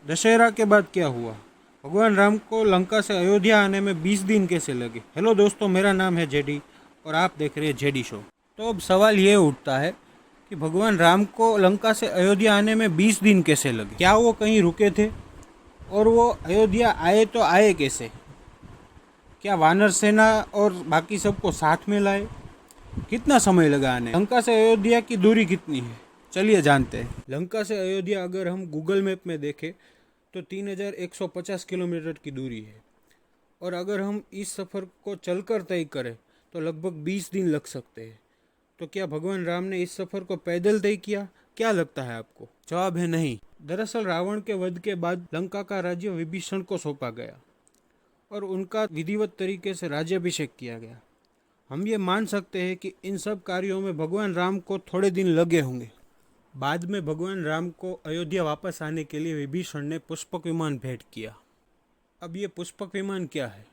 दशहरा के बाद क्या हुआ? भगवान राम को लंका से अयोध्या आने में 20 दिन कैसे लगे? हेलो दोस्तों, मेरा नाम है जेडी और आप देख रहे हैं जेडी शो। तो अब सवाल ये उठता है कि भगवान राम को लंका से अयोध्या आने में 20 दिन कैसे लगे? क्या वो कहीं रुके थे? और वो अयोध्या आए तो आए कैसे? क्या वानर सेना और बाकी सबको साथ में लाए? कितना समय लगा आने? लंका से अयोध्या की दूरी कितनी है? चलिए जानते हैं। लंका से अयोध्या अगर हम गूगल मैप में देखें तो 3150 किलोमीटर की दूरी है, और अगर हम इस सफ़र को चलकर तय करें तो लगभग 20 दिन लग सकते हैं। तो क्या भगवान राम ने इस सफ़र को पैदल तय किया? क्या लगता है आपको? जवाब है नहीं। दरअसल रावण के वध के बाद लंका का राज्य विभीषण को सौंपा गया और उनका विधिवत तरीके से राज्याभिषेक किया गया। हम ये मान सकते हैं कि इन सब कार्यों में भगवान राम को थोड़े दिन लगे होंगे। बाद में भगवान राम को अयोध्या वापस आने के लिए विभीषण ने पुष्पक विमान भेंट किया। अब ये पुष्पक विमान क्या है?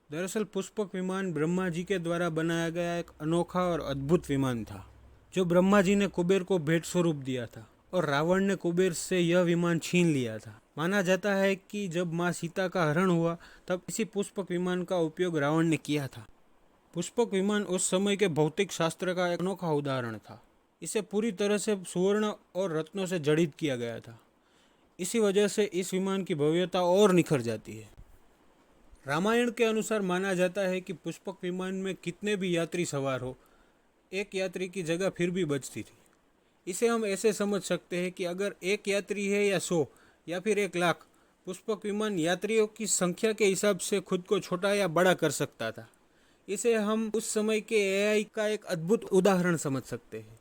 दरअसल पुष्पक विमान ब्रह्मा जी के द्वारा बनाया गया एक अनोखा और अद्भुत विमान था, जो ब्रह्मा जी ने कुबेर को भेंट स्वरूप दिया था, और रावण ने कुबेर से यह विमान छीन लिया था। माना जाता है कि जब माँ सीता का हरण हुआ तब इसी पुष्पक विमान का उपयोग रावण ने किया था। पुष्पक विमान उस समय के भौतिक शास्त्र का एक अनोखा उदाहरण था। इसे पूरी तरह से सुवर्ण और रत्नों से जड़ित किया गया था। इसी वजह से इस विमान की भव्यता और निखर जाती है। रामायण के अनुसार माना जाता है कि पुष्पक विमान में कितने भी यात्री सवार हो, एक यात्री की जगह फिर भी बचती थी। इसे हम ऐसे समझ सकते हैं कि अगर एक यात्री है या 100 या फिर 1 लाख, पुष्पक विमान यात्रियों की संख्या के हिसाब से खुद को छोटा या बड़ा कर सकता था। इसे हम उस समय के एआई का एक अद्भुत उदाहरण समझ सकते हैं।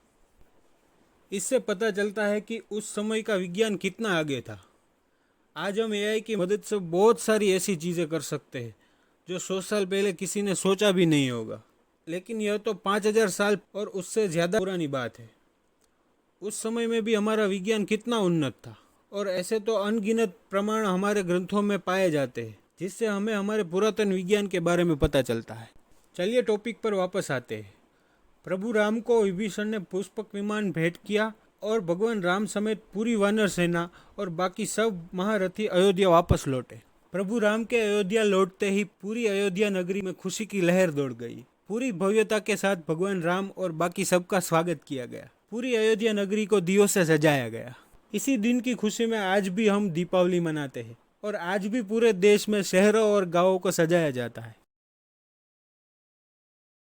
इससे पता चलता है कि उस समय का विज्ञान कितना आगे था। आज हम एआई की मदद से बहुत सारी ऐसी चीज़ें कर सकते हैं जो 100 साल पहले किसी ने सोचा भी नहीं होगा। लेकिन यह तो 5000 साल और उससे ज़्यादा पुरानी बात है। उस समय में भी हमारा विज्ञान कितना उन्नत था, और ऐसे तो अनगिनत प्रमाण हमारे ग्रंथों में पाए जाते हैं, जिससे हमें हमारे पुरातन विज्ञान के बारे में पता चलता है। चलिए टॉपिक पर वापस आते हैं। प्रभु राम को विभीषण ने पुष्पक विमान भेंट किया और भगवान राम समेत पूरी वानर सेना और बाकी सब महारथी अयोध्या वापस लौटे। प्रभु राम के अयोध्या लौटते ही पूरी अयोध्या नगरी में खुशी की लहर दौड़ गई। पूरी भव्यता के साथ भगवान राम और बाकी सबका स्वागत किया गया। पूरी अयोध्या नगरी को दियों से सजाया गया। इसी दिन की खुशी में आज भी हम दीपावली मनाते हैं, और आज भी पूरे देश में शहरों और गांवों को सजाया जाता है।